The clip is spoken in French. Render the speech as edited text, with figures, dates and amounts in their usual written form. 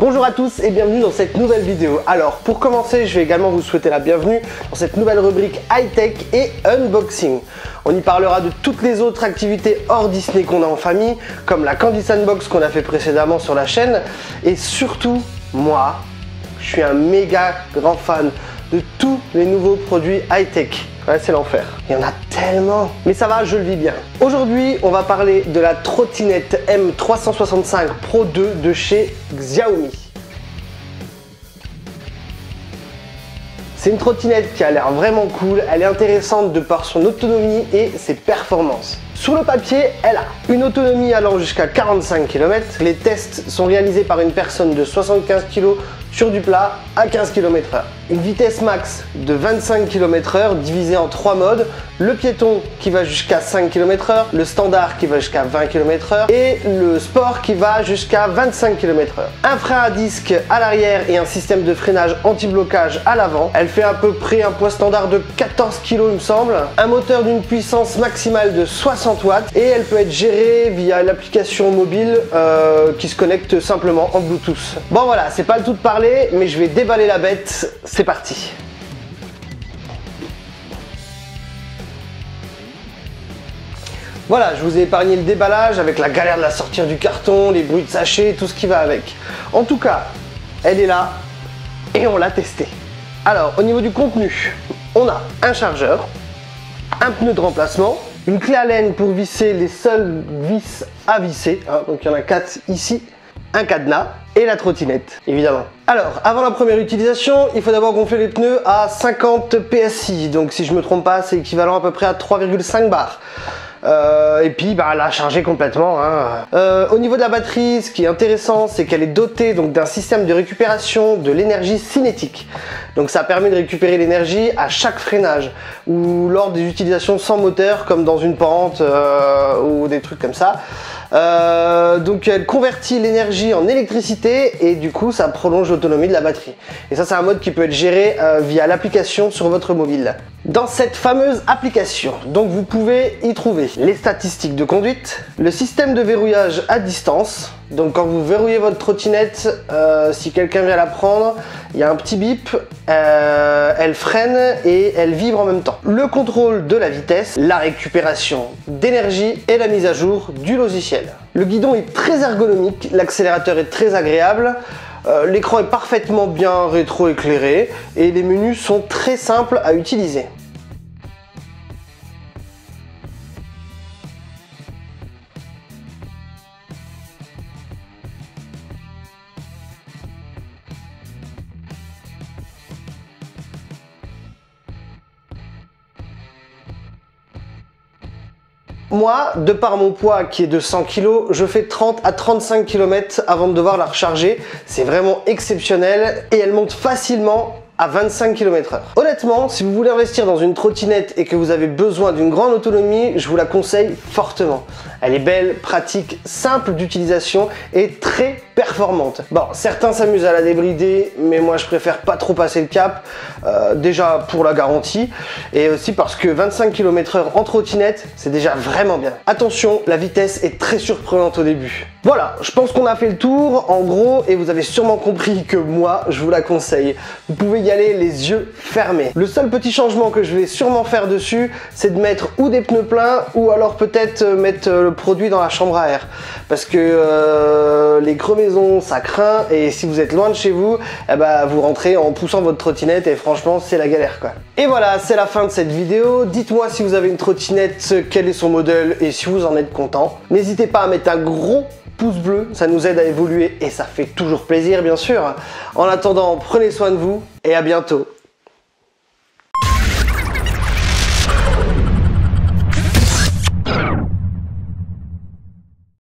Bonjour à tous et bienvenue dans cette nouvelle vidéo. Alors pour commencer, je vais également vous souhaiter la bienvenue dans cette nouvelle rubrique high-tech et unboxing. On y parlera de toutes les autres activités hors Disney qu'on a en famille, comme la Candy Sandbox qu'on a fait précédemment sur la chaîne. Et surtout, moi, je suis un méga grand fan de tous les nouveaux produits high-tech. Ouais, c'est l'enfer. Il y en a tellement. Mais ça va, je le vis bien. Aujourd'hui, on va parler de la trottinette M365 Pro 2 de chez Xiaomi. C'est une trottinette qui a l'air vraiment cool. Elle est intéressante de par son autonomie et ses performances. Sur le papier, elle a une autonomie allant jusqu'à 45 km. Les tests sont réalisés par une personne de 75 kg sur du plat à 15 km/h. Une vitesse max de 25 km/h divisée en 3 modes. Le piéton qui va jusqu'à 5 km/h, le standard qui va jusqu'à 20 km/h et le sport qui va jusqu'à 25 km/h. Un frein à disque à l'arrière et un système de freinage anti-blocage à l'avant. Elle fait à peu près un poids standard de 14 kg il me semble. Un moteur d'une puissance maximale de 60 watts et elle peut être gérée via l'application mobile qui se connecte simplement en Bluetooth. Bon voilà, c'est pas le tout de parler, mais je vais déballer la bête. C'est parti. Voilà, je vous ai épargné le déballage avec la galère de la sortir du carton, les bruits de sachet, tout ce qui va avec. En tout cas, elle est là et on l'a testée. Alors, au niveau du contenu, on a un chargeur, un pneu de remplacement, une clé Allen pour visser les seules vis à visser, hein, donc il y en a 4 ici, un cadenas et la trottinette, évidemment. Alors, avant la première utilisation, il faut d'abord gonfler les pneus à 50 PSI, donc si je me trompe pas, c'est équivalent à peu près à 3,5 bars. Et puis la charger complètement. Hein. Au niveau de la batterie, ce qui est intéressant, c'est qu'elle est dotée d'un système de récupération de l'énergie cinétique. Donc ça permet de récupérer l'énergie à chaque freinage ou lors des utilisations sans moteur, comme dans une pente ou des trucs comme ça. Donc elle convertit l'énergie en électricité et du coup ça prolonge l'autonomie de la batterie. Et ça c'est un mode qui peut être géré via l'application sur votre mobile. Dans cette fameuse application, donc vous pouvez y trouver les statistiques de conduite, le système de verrouillage à distance. Donc quand vous verrouillez votre trottinette, si quelqu'un vient la prendre, il y a un petit bip, elle freine et elle vibre en même temps. Le contrôle de la vitesse, la récupération d'énergie et la mise à jour du logiciel. Le guidon est très ergonomique, l'accélérateur est très agréable. L'écran est parfaitement bien rétro-éclairé et les menus sont très simples à utiliser. Moi, de par mon poids qui est de 100 kg, je fais 30 à 35 km avant de devoir la recharger. C'est vraiment exceptionnel et elle monte facilement à 25 km/h. Honnêtement, si vous voulez investir dans une trottinette et que vous avez besoin d'une grande autonomie, je vous la conseille fortement. Elle est belle, pratique, simple d'utilisation et très performante. Bon, certains s'amusent à la débrider, mais moi je préfère pas trop passer le cap, déjà pour la garantie, et aussi parce que 25 km/h en trottinette, c'est déjà vraiment bien. Attention, la vitesse est très surprenante au début. Voilà, je pense qu'on a fait le tour, en gros, et vous avez sûrement compris que moi, je vous la conseille. Vous pouvez y aller les yeux fermés. Le seul petit changement que je vais sûrement faire dessus, c'est de mettre ou des pneus pleins, ou alors peut-être mettre le produit dans la chambre à air. Parce que les crevaisons, ça craint, et si vous êtes loin de chez vous, eh ben, vous rentrez en poussant votre trottinette, et franchement, c'est la galère, quoi. Et voilà, c'est la fin de cette vidéo. Dites-moi si vous avez une trottinette, quel est son modèle, et si vous en êtes content. N'hésitez pas à mettre un gros pouce bleu, ça nous aide à évoluer et ça fait toujours plaisir bien sûr. En attendant, prenez soin de vous et à bientôt.